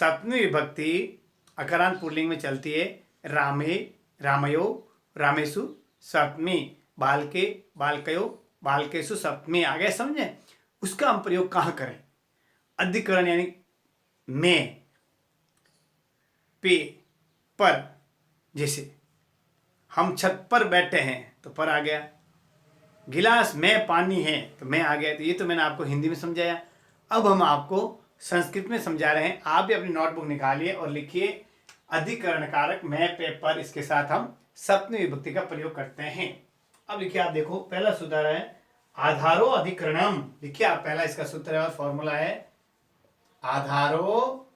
सप्तमी विभक्ति अकारांत पुल्लिंग में चलती है। रामे, रामयो, रामेशु, सप्तमी, बालके, बालकयो, बालकेशु, सप्तमी। आ गया समझे? उसका हम प्रयोग कहाँ करें? अधिकरण यानी में, पे, पर। जैसे हम छत पर बैठे हैं तो पर आ गया, गिलास में पानी है तो मैं आ गया। तो ये तो मैंने आपको हिंदी में समझाया। अब हम आपको संस्कृत में समझा रहे हैं। आप भी अपनी नोटबुक निकालिए और लिखिए अधिकरण कारक मैं, पे, पर। इसके साथ हम सप्तमी विभक्ति का प्रयोग करते हैं। अब लिखिए, आप देखो पहला सूत्र है आधारो अधिकरणम। लिखिए आप, पहला इसका सूत्र है और फॉर्मूला है आधारो।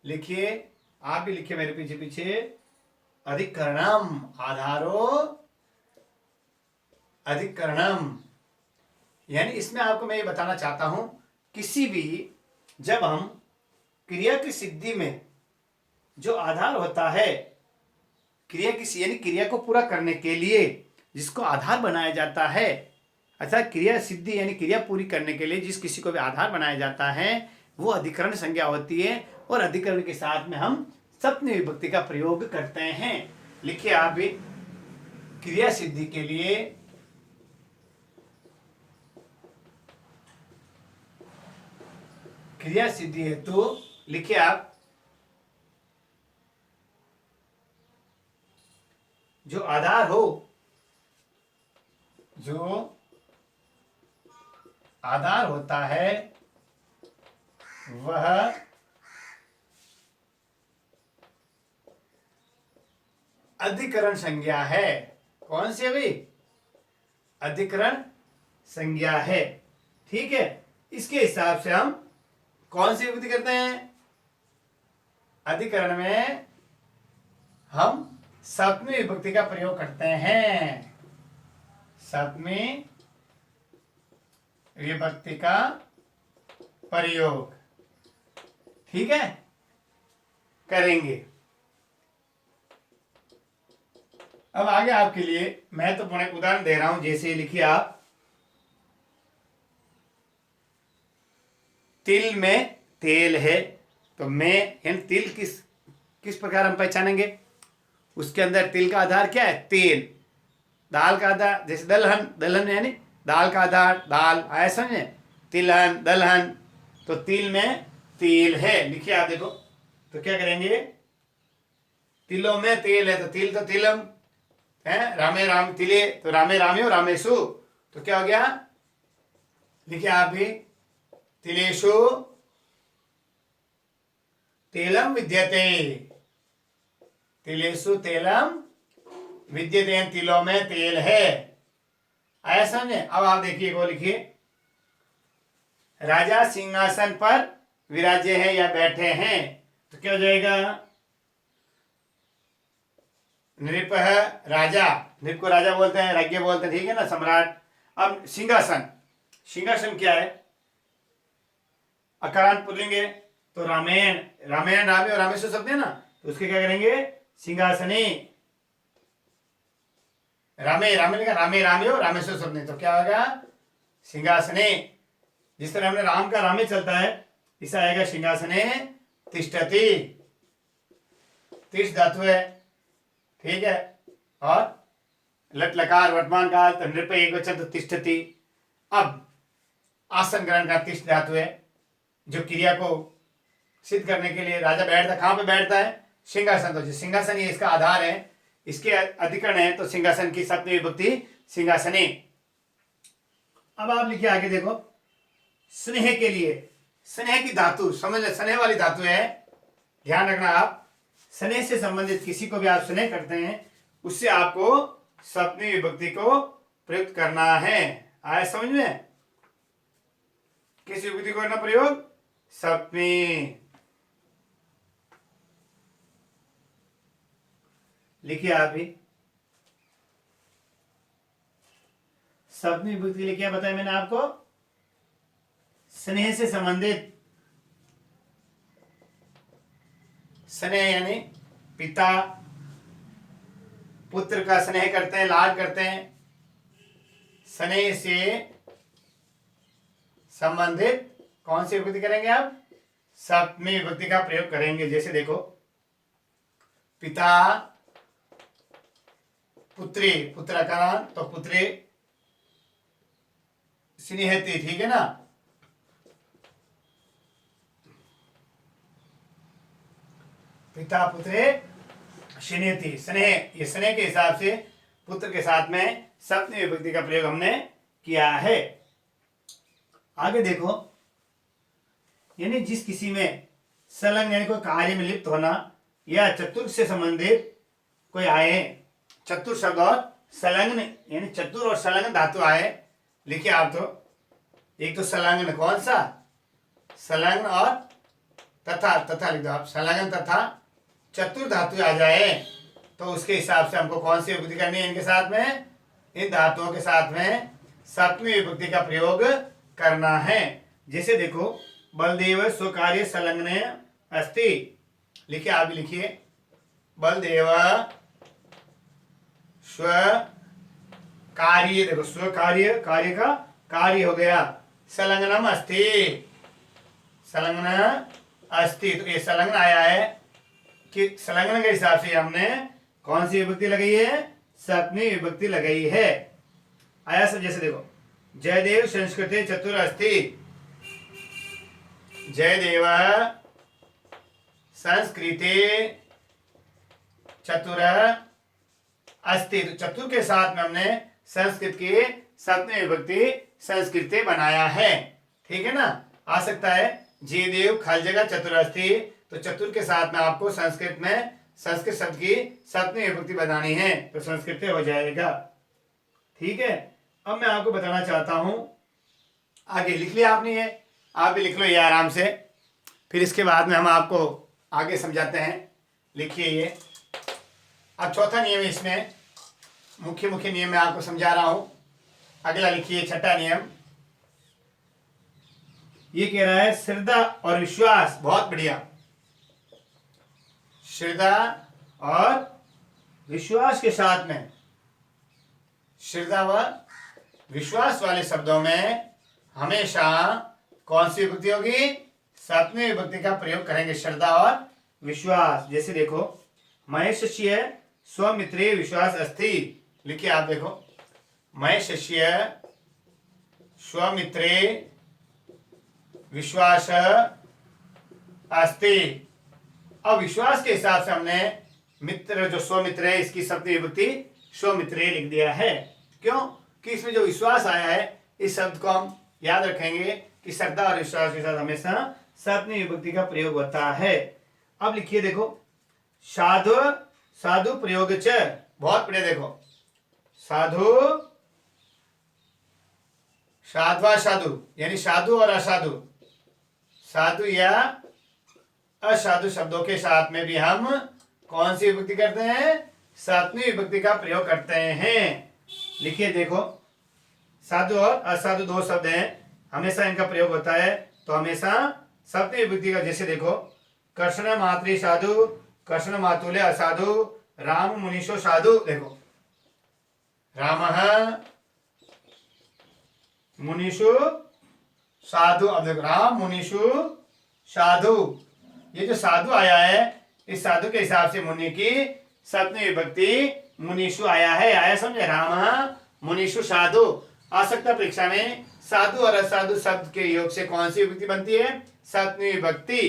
लिखिए, आप भी लिखिए मेरे पीछे पीछे, अधिकरणम, आधारो अधिकरणम। यानी इसमें आपको मैं ये बताना चाहता हूं, किसी भी जब हम क्रिया की सिद्धि में जो आधार होता है, क्रिया की यानी क्रिया को पूरा करने के लिए जिसको आधार बनाया जाता है, अर्थात क्रिया सिद्धि यानी क्रिया पूरी करने के लिए जिस किसी को भी आधार बनाया जाता है वो अधिकरण संज्ञा होती है। और अधिकरण के साथ में हम सप्तमी विभक्ति का प्रयोग करते हैं। लिखिए आप भी, क्रिया सिद्धि के लिए क्रिया सिद्धि है तो लिखिए आप, जो आधार हो, जो आधार होता है वह अधिकरण संज्ञा है। कौन सी अभी? अधिकरण संज्ञा है। ठीक है, इसके हिसाब से हम कौन सी विभक्ति करते हैं? अधिकरण में हम सप्तमी विभक्ति का प्रयोग करते हैं। सप्तमी विभक्ति का प्रयोग, ठीक है, करेंगे। अब आगे आपके लिए मैं तो पुनः उदाहरण दे रहा हूं। जैसे लिखिए आप, तिल में तेल है तो मैं यानी तिल किस प्रकार हम पहचानेंगे? उसके अंदर तिल का आधार क्या है? तेल। दाल का आधार, जैसे दलहन, दलहन यानी दाल का आधार दाल, आया समझे? तिलहन, दलहन। तो तिल में तेल है। लिखिए आप देखो, तो क्या करेंगे? तिलों में तेल है तो तिल तो तिलम है, रामे राम तिले तो रामे राम्यो रामेशु। तो क्या हो गया? लिखिए आप भी, तिलेषु तेलम विद्यते, तिलेषु तेलम विद्यते, तिलों में तेल है। आया समझे? अब आप देखिए, को लिखिए, राजा सिंहासन पर विराजे हैं या बैठे हैं तो क्या हो जाएगा? नृप राजा, नृप को राजा बोलते हैं, राज्ञ बोलते हैं, ठीक है ना, सम्राट। अब सिंहासन, सिंहासन क्या है? अकारांत पुल्लिंग है तो रामेण, रामेण रामे और रामेश्वर शब्द है ना, तो उसके क्या करेंगे? सिंहासने। रामे, रामे लिखा, रामे रामे और रामेश्वर शब्द, तो क्या होगा? सिंहासने। जिस तरह हमने राम का रामे चलता है, इसे आएगा सिंहासने तिष्ठति। तिष्ठ धातु है, ठीक है, और लट लकार वर्तमान काल तो नृप एक वचन तो तिष्ठति। अब आसन ग्रहण का तिष्ठ धातु है, जो क्रिया को सिद्ध करने के लिए राजा बैठता, कहां पे बैठता है? सिंहासन। तो सिंहासन ये इसका आधार है, इसके अधिकरण है, तो सिंहासन की सप्तमी विभक्ति सिंहासने। अब आप लिखिए आगे देखो, स्नेह के लिए, स्नेह की धातु समझ ले, स्नेह वाली धातु है, ध्यान रखना आप। स्नेह से संबंधित किसी को भी आप स्नेह करते हैं, उससे आपको सप्तमी विभक्ति को प्रयुक्त करना है। आया समझ में? किस विभक्ति को करना प्रयोग? सप्तमी। लिखिए आप भी, सप्तमी विभक्ति के लिए क्या बताया मैंने आपको? स्नेह से संबंधित, स्नेह यानी पिता पुत्र का स्नेह करते हैं, लाड करते हैं। स्नेह से संबंधित कौन सी विभक्ति करेंगे आप? सप्तमी विभक्ति का प्रयोग करेंगे। जैसे देखो, पिता पुत्री, पुत्र का नाम तो पुत्री स्नेहती, ठीक है ना। पिता पुत्रे स्नेहती, स्नेह, ये स्नेह के हिसाब से पुत्र के साथ में सप्तमी विभक्ति का प्रयोग हमने किया है। आगे देखो, यानी जिस किसी में संलग्न यानी कोई कार्य में लिप्त होना या चतुर से संबंधित कोई आए, चतुर शब्द और संलग्न यानी चतुर और संलग्न धातु आए, लिखिए आप तो, एक तो संलग्न कौन सा, संलग्न और तथा, तथा लिख दो आप, संलग्न तथा चतुर धातु आ जाए तो उसके हिसाब से हमको कौन सी विभक्ति करनी है, इनके साथ में, इन धातुओं के साथ में सप्तमी विभक्ति का प्रयोग करना है। जैसे देखो, बलदेव स्वकार्य संलग्न अस्ति, लिखिए आप भी लिखिए, बलदेव स्व कार्य, देखो स्व कार्य, कार्य का कार्य हो गया, संलग्नम अस्ति, संलग्न अस्ति, तो ये संलग्न आया है कि संलग्न के हिसाब से हमने कौन सी विभक्ति लगाई है, सप्तमी विभक्ति लगाई है। आया सब। जैसे देखो, जयदेव संस्कृते चतुर अस्ति, जयदेव संस्कृते चतुर अस्ति, तो चतुर के साथ में हमने संस्कृत की सप्तमी विभक्ति संस्कृते बनाया है, ठीक है ना। आ सकता है जयदेव खल जगह चतुर अस्ति, तो चतुर के साथ में आपको संस्कृत में संस्कृत शब्द की सप्तमी विभक्ति बनानी है तो संस्कृत हो जाएगा, ठीक है। अब मैं आपको बताना चाहता हूं, आगे लिख लिया आपने, ये आप भी लिख लो ये आराम से, फिर इसके बाद में हम आपको आगे समझाते हैं। लिखिए ये, अब चौथा नियम इसमें मुख्य मुख्य नियम मैं आपको समझा रहा हूं। अगला लिखिए, छठा नियम, ये कह रहा है श्रद्धा और विश्वास, बहुत बढ़िया, श्रद्धा और विश्वास के साथ में, श्रद्धा व विश्वास वाले शब्दों में हमेशा कौन सी विभक्ति होगी, सप्तमी विभक्ति का प्रयोग करेंगे, श्रद्धा और विश्वास। जैसे देखो, महेशस्य स्वमित्रे विश्वास अस्ति, लिखिए आप देखो, महेशस्य स्वमित्रे विश्वास अस्ति। अब विश्वास के हिसाब से हमने मित्र जो स्वमित्र है इसकी सप्तमी विभक्ति स्वमित्रे लिख दिया है। क्यों कि इसमें जो विश्वास आया है इस शब्द को हम याद रखेंगे कि श्रद्धा और विश्वास के साथ हमेशा सप्तमी विभक्ति का प्रयोग होता है। अब लिखिए देखो, साधु साधु प्रयोग च, बहुत बढ़िया, देखो साधु साध्वा साधु यानी साधु और असाधु, साधु या असाधु शब्दों के साथ में भी हम कौन सी विभक्ति करते हैं, सप्तमी विभक्ति का प्रयोग करते हैं। लिखिए देखो, साधु और असाधु दो शब्द हैं, हमेशा इनका प्रयोग होता है तो हमेशा सप्तमी विभक्ति का। जैसे देखो, कृष्ण मातृ साधु, कृष्ण मातुल्य असाधु, राम मुनीषो साधु, देखो राम मुनीषु साधु, अब देखो राम मुनीषु साधु, ये जो साधु आया है इस साधु के हिसाब से मुनि की सप्तमी विभक्ति मुनीषु आया है, आया समझे, राम मुनीषु साधु। आ सकता परीक्षा में साधु और असाधु शब्द के योग से कौन सी विभक्ति बनती है, सप्तमी विभक्ति।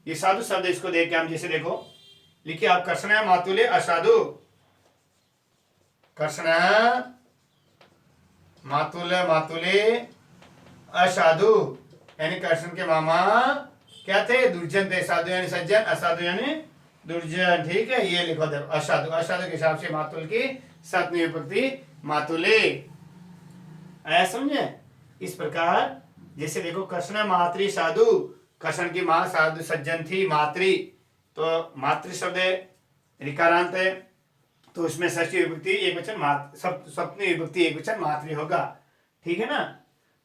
ये साधु शब्द इसको देख के हम जैसे देखो, लिखिए आप, कृष्ण मातुल्य असाधु, कृष्ण मातुल्य मातुल्य असाधु, यानी कृष्ण के मामा क्या थे, दुर्जन थे, साधु यानी सज्जन, असाधु यानी दुर्जन, ठीक है। ये लिखो देखो, असाधु, असाधु के हिसाब से मातुल की सप्तमी विभक्ति मातुले, ऐसा समझे। इस प्रकार जैसे देखो, कृष्ण मातृ साधु, कृष्ण की मां साधु सज्जन थी, मातृ, तो मातृ शब्द ऋकारांत है तो उसमें षष्ठी विभक्ति एक वचन, सप्तमी विभक्ति एक वचन मातृ होगा, ठीक है ना।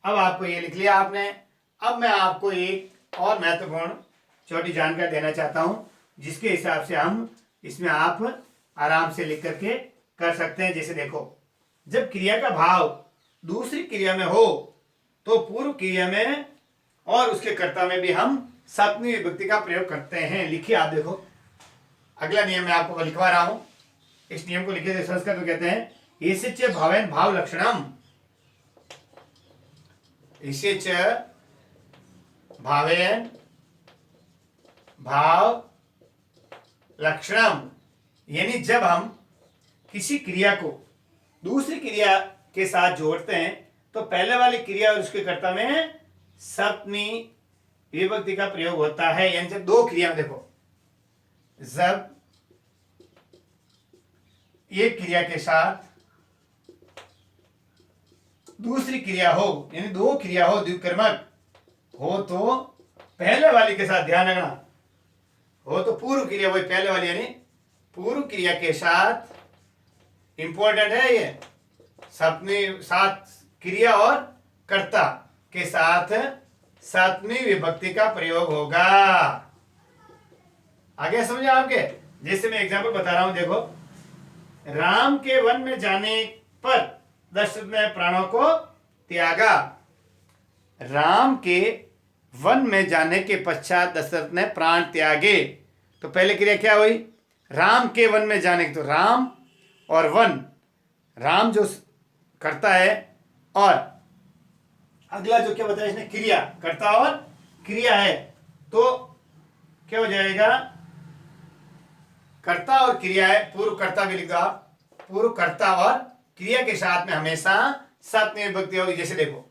अब आपको ये लिख लिया आपने। अब मैं आपको एक और महत्वपूर्ण छोटी जानकारी देना चाहता हूं जिसके हिसाब से हम इसमें आप आराम से लिख करके कर सकते हैं। जैसे देखो, जब क्रिया का भाव दूसरी क्रिया में हो तो पूर्व क्रिया में और उसके कर्ता में भी हम सप्तमी विभक्ति का प्रयोग करते हैं। लिखिए आप, देखो अगला नियम मैं आपको लिखवा रहा हूं। इस नियम को लिखिए, संस्कृत में कहते हैं इसे च भावेन भाव लक्षणम, इसे च भावेन भाव लक्षणम, यानी जब हम किसी क्रिया को दूसरी क्रिया के साथ जोड़ते हैं तो पहले वाली क्रिया और उसके कर्ता में सप्तमी विभक्ति का प्रयोग होता है। यानी जब दो क्रिया, देखो जब एक क्रिया के साथ दूसरी क्रिया हो, यानी दो क्रिया हो, द्विकर्मक हो, तो पहले वाली के साथ, ध्यान रखना, हो तो पूर्व क्रिया, वही पहले वाली, यानी पूर्व क्रिया के साथ, इंपॉर्टेंट है ये, सप्तमी साथ क्रिया और कर्ता के साथ सप्तमी विभक्ति का प्रयोग होगा। आगे समझे आपके? जैसे मैं एग्जांपल बता रहा हूं, देखो राम के वन में जाने पर दशरथ ने प्राणों को त्यागा। राम के वन में जाने के पश्चात दशरथ ने प्राण त्यागे, तो पहले क्रिया क्या हुई? राम के वन में जाने की, तो राम और वन, राम जो करता है और अगला जो क्या बताया इसने, क्रिया, कर्ता और क्रिया है, तो क्या हो जाएगा? कर्ता और क्रिया है, पूर्व कर्ता भी लिख दो आप, पूर्व कर्ता और क्रिया के साथ में हमेशा सप्तमी विभक्ति होगी। जैसे देखो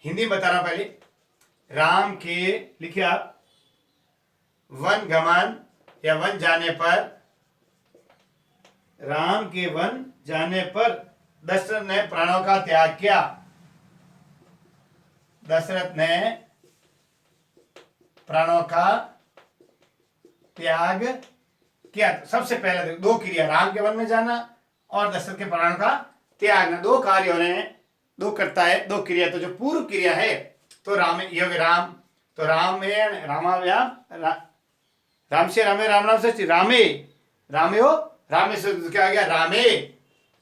हिंदी में बता रहा हूं, पहले राम के, लिखिए आप, वन गमन या वन जाने पर, राम के वन जाने पर दशरथ ने प्राणों का त्याग किया। दशरथ ने प्राणों का त्याग किया। सबसे पहले दो क्रिया, राम के वन में जाना और दशरथ के प्राणों का त्यागना, दो कार्य हो रहे हैं, दो कर्ता है, दो क्रिया। तो जो पूर्व क्रिया है तो राम, ये राम, तो राम में रामाव्याम, राम से रामे, राम नाम से रामे, रामे हो, रामे से क्या आ गया? रामे,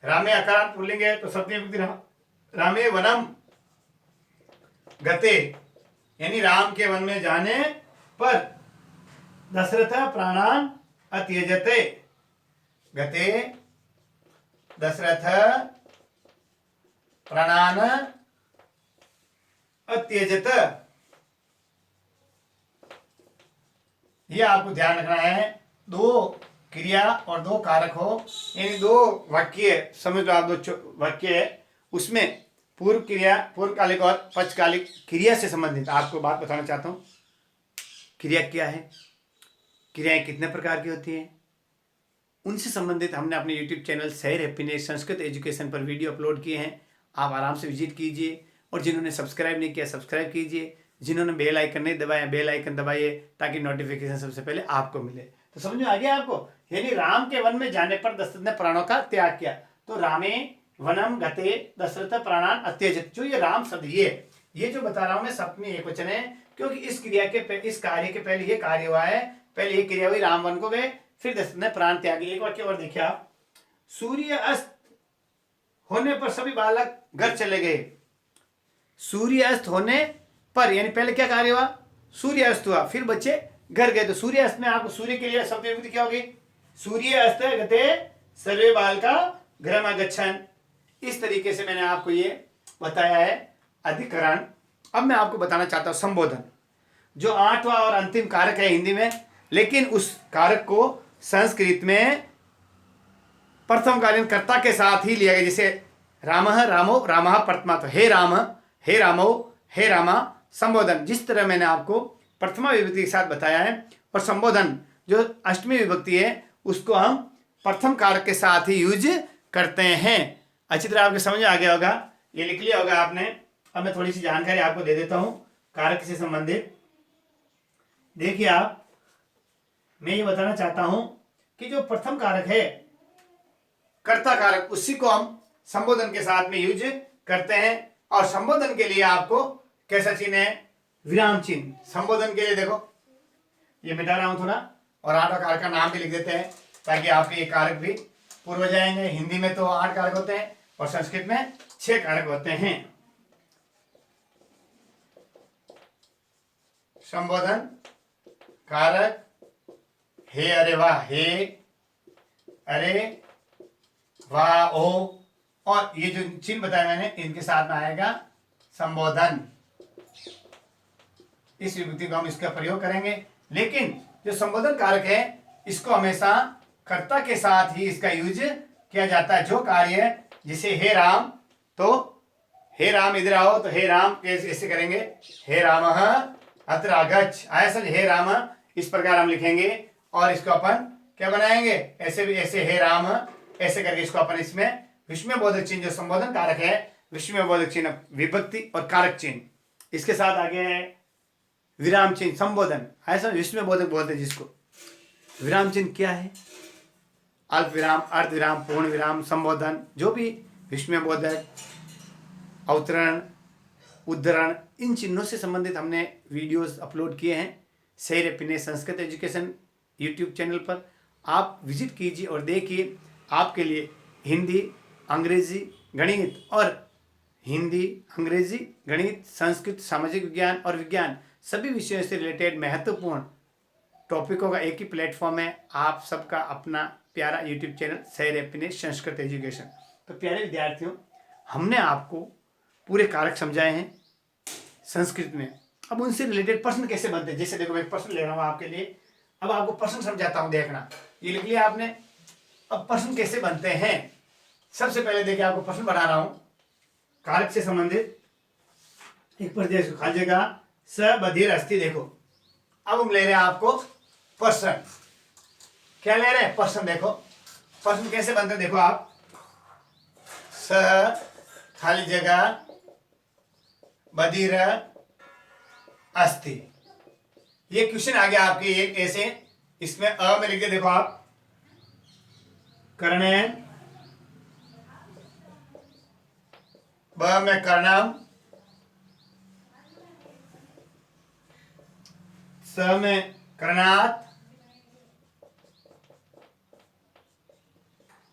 रामे अकारांत पुल्लिंग है तो सप्तमी विभक्ति रामे वनम गते, यानी राम के वन में जाने पर दशरथ प्राणान अत्यजते। गते दशरथ प्राणान अत्यजत, यह आपको ध्यान रखना है। दो क्रिया और दो कारक हो, यानी दो वाक्य समझ लो आप, दो वाक्य है, उसमें पूर्व क्रिया, पूर्वकालिक और पश्चकालिक क्रिया से संबंधित आपको बात बताना चाहता हूं। क्रिया क्या है, क्रियाएं कितने प्रकार की होती हैं, उनसे संबंधित हमने अपने YouTube चैनल शहर हैप्पीनेस संस्कृत एजुकेशन पर वीडियो अपलोड किए हैं। आप आराम से विजिट कीजिए, और जिन्होंने सब्सक्राइब नहीं किया सब्सक्राइब कीजिए, जिन्होंने बेल आइकन नहीं दबाया बेल आइकन दबाइए, ताकि नोटिफिकेशन सबसे पहले आपको मिले। तो समझ में आ गया आपको? यानी राम के वन में जाने पर दशरथ ने प्राणों का त्याग किया, तो रामे वनम गते दशरथ प्राणान अत्यजत। जो ये राम शब्द, ये जो बता रहा हूं मैं, सप्तमी एकवचन है, क्योंकि इस क्रिया के, इस कार्य के पहले ये कार्य हुआ है, पहले ये क्रिया हुई, राम वन को गए, फिर दशरथ ने प्राण त्यागे। एक वाक्य और देखिए आप, सूर्य अस्त होने पर सभी बालक घर चले गए। सूर्य अस्त होने पर, यानी पहले क्या कार्य हुआ? सूर्य अस्त हुआ, फिर बच्चे घर गए, तो सूर्य अस्त में आपको सूर्य के लिए सप्तमी विभक्ति क्या होगी? सूर्य अस्त गते सर्वे बालका गृहम गच्छन्। इस तरीके से मैंने आपको ये बताया है अधिकरण। अब मैं आपको बताना चाहता हूं संबोधन, जो 8वां और अंतिम कारक है हिंदी में, लेकिन उस कारक को संस्कृत में प्रथमकालीन कर्ता के साथ ही लिया गया। जैसे रामः रामो रामः प्रथमा, तो हे राम, हे रामो, हे रामा, संबोधन। जिस तरह मैंने आपको प्रथमा विभक्ति के साथ बताया है, और संबोधन जो अष्टमी विभक्ति है उसको हम प्रथम कारक के साथ ही यूज करते हैं। अच्छी तरह आपको समझ आ गया होगा, ये लिख लिया होगा आपने। अब मैं थोड़ी सी जानकारी आपको दे देता हूं कारक से संबंधित। देखिए आप, मैं ये बताना चाहता हूं कि जो प्रथम कारक है, कर्ता कारक, उसी को हम संबोधन के साथ में यूज करते हैं। और संबोधन के लिए आपको कैसा चिन्ह है? विराम चिन्ह। संबोधन के लिए देखो, ये मिटा रहा हूं थोड़ा, और 8 कारक का नाम भी लिख देते हैं, ताकि आपके ये कारक भी पूर्व जाएंगे। हिंदी में तो 8 कारक होते हैं और संस्कृत में 6 कारक होते हैं। संबोधन कारक, हे अरे वाह, हे अरे वाह ओ, और ये जो चिन्ह बताया मैंने इनके साथ में आएगा संबोधन। इस विभक्ति को हम इसका प्रयोग करेंगे, लेकिन जो संबोधन कारक है इसको हमेशा कर्ता के साथ ही इसका यूज किया जाता है। जो कार्य जिसे हे राम, तो हे राम इधर आओ, तो हे राम कैसे करेंगे, हे राम अत्र आगच्छ, आया समझ, हे राम इस प्रकार हम लिखेंगे और इसको अपन क्या बनाएंगे, ऐसे भी, ऐसे हे राम ऐसे करके इसको अपन इसमें विस्मय बोधक चिन्ह, जो संबोधन कारक है विस्मय बोधक चिन्ह, विभक्ति और कारक चिन्ह, इसके साथ आगे है विराम चिन्ह, संबोधन, ऐसा विस्मय बोधक बोलते जिसको। विराम चिन्ह क्या है, अल्प विराम, अर्ध विराम, पूर्ण विराम, संबोधन, जो भी विस्मय बोधक, अवतरण, उद्धरण, इन चिन्हों से संबंधित हमने वीडियोस अपलोड किए हैं सही रैपिने संस्कृत एजुकेशन यूट्यूब चैनल पर। आप विजिट कीजिए और देखिए, आपके लिए हिंदी, अंग्रेजी, गणित और हिंदी, अंग्रेजी, गणित, संस्कृत, सामाजिक विज्ञान और विज्ञान सभी विषयों से रिलेटेड महत्वपूर्ण टॉपिकों का एक ही प्लेटफॉर्म है, आप सबका अपना प्यारा यूट्यूब चैनल सही रैपिने संस्कृत एजुकेशन। तो प्यारे विद्यार्थियों, हमने आपको पूरे कारक समझाए हैं संस्कृत में। अब उनसे रिलेटेड प्रश्न कैसे बनते हैं, जैसे देखो मैं प्रश्न ले रहा हूँ आपके लिए, अब आपको प्रश्न समझाता हूँ, देखना, ये लिख लिया आपने। अब प्रश्न कैसे बनते हैं, सबसे पहले देखिए आपको प्रश्न बना रहा हूँ कारक से संबंधित। एक पर देखो खाली जगह स बधिर अस्थि, देखो अब हम ले रहे हैं आपको प्रश्न, क्या ले रहे हैं प्रश्न। देखो प्रश्न कैसे बनते हैं, देखो आप, स खाली जगह बधिर अस्थि, ये क्वेश्चन आ गया आपके एक ऐसे, इसमें अ में लिख दे, देखो आप, कर्णेन, ब में कर्णम, स में कर्णात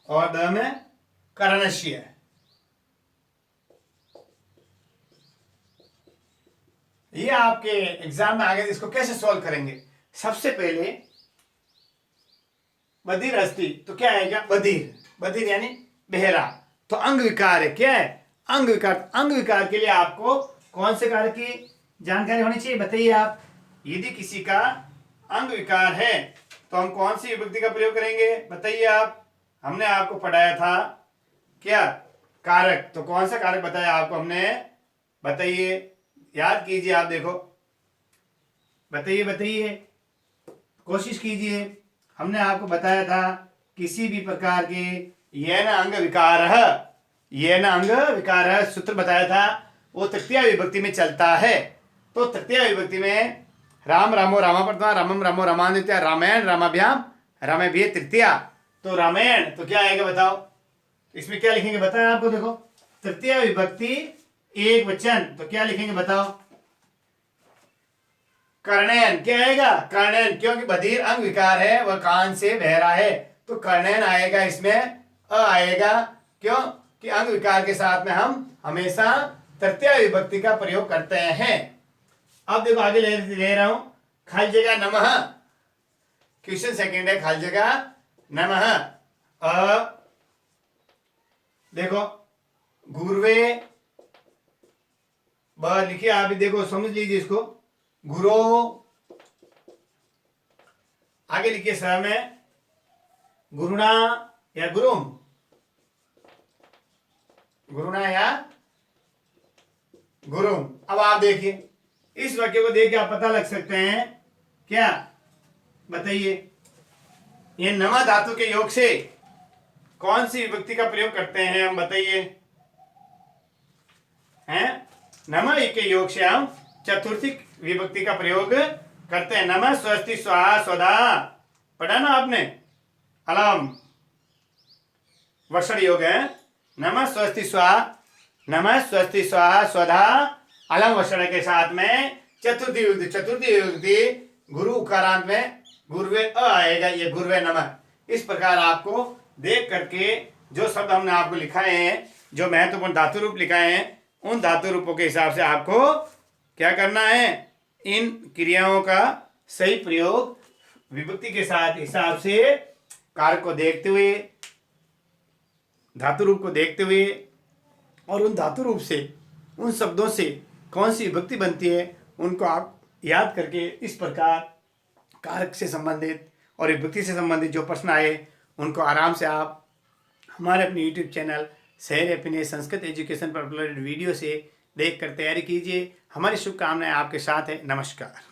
और द में कर्णश्य। ये आपके एग्जाम में आ गए, इसको कैसे सॉल्व करेंगे। सबसे पहले बधिर अस्थि, तो क्या आएगा, बधिर, बधिर यानी बहरा, तो अंग विकार है, क्या है, अंग विकार। अंग विकार के लिए आपको कौन से कार्य की जानकारी होनी चाहिए, बताइए आप। यदि किसी का अंग विकार है तो हम कौन सी विभक्ति का प्रयोग करेंगे, बताइए आप। हमने आपको पढ़ाया था क्या, कारक, तो कौन सा कारक बताया आपको हमने, बताइए, याद कीजिए आप, देखो बताइए, बताइए, कोशिश कीजिए। हमने आपको बताया था किसी भी प्रकार के ये न अंग विकार, ये न अंग विकार सूत्र बताया था, वो तृतीया विभक्ति में चलता है। तो तृतीया विभक्ति में राम रामो रामा प्रथमा, रामम रामो रामान द्वितीया, रामायण रामाभ्याम रामेभ्यः तृतीया। तो रामायण तो क्या आएगा बताओ, इसमें क्या लिखेंगे बताया आपको, देखो तृतीया विभक्ति एक वचन, तो क्या लिखेंगे बताओ, कर्णयन, क्या आएगा, कर्णयन, क्योंकि बधिर अंग विकार है, वह कान से बहरा है, तो कर्णयन आएगा, इसमें अ आएगा, क्यों कि अंग विकार के साथ में हम हमेशा तृतीया विभक्ति का प्रयोग करते हैं। अब देखो आगे ले रहा हूं, खाली जगह नमः, क्वेश्चन सेकंड है, खाली जगह नमः, देखो गुरुवे, ब लिखिए आप, देखो समझ लीजिए इसको, गुरो, आगे लिखिए स में गुरुणा या गुरुम, गुरुणा या गुरुम। अब आप देखिए इस वाक्य को देख के आप पता लग सकते हैं क्या, बताइए, ये नमा धातु के योग से कौन सी विभक्ति का प्रयोग करते हैं हम, बताइए, हैं, नमा के योग से हम चतुर्थी विभक्ति का प्रयोग करते हैं। नमः स्वस्ति स्वाहा स्वधा, पढ़ा ना आपने, अलम वर्षण योग है, नमः स्वस्ति स्वाहा, नमः स्वस्ति स्वाहा स्वधा अलम वर्षण के साथ में चतुर्थी विभक्ति, चतुर्थी विभक्ति गुरु उकारांत में गुरुवे अ आएगा, ये गुरुवे नमः। इस प्रकार आपको देख करके जो शब्द हमने आपको लिखाए हैं, जो महत्वपूर्ण धातु रूप लिखाए हैं, उन धातु रूपों के हिसाब से आपको क्या करना है, इन क्रियाओं का सही प्रयोग विभक्ति के साथ हिसाब से कारक को देखते हुए, धातु रूप को देखते हुए और उन धातु रूप से, उन शब्दों से कौन सी विभक्ति बनती है उनको आप याद करके इस प्रकार कारक से संबंधित और विभक्ति से संबंधित जो प्रश्न आए उनको आराम से आप हमारे अपने यूट्यूब चैनल शहर हैप्पीनेस संस्कृत एजुकेशन पर अपलोडेड वीडियो से देख कर तैयारी कीजिए। हमारी शुभकामनाएं आपके साथ है। नमस्कार।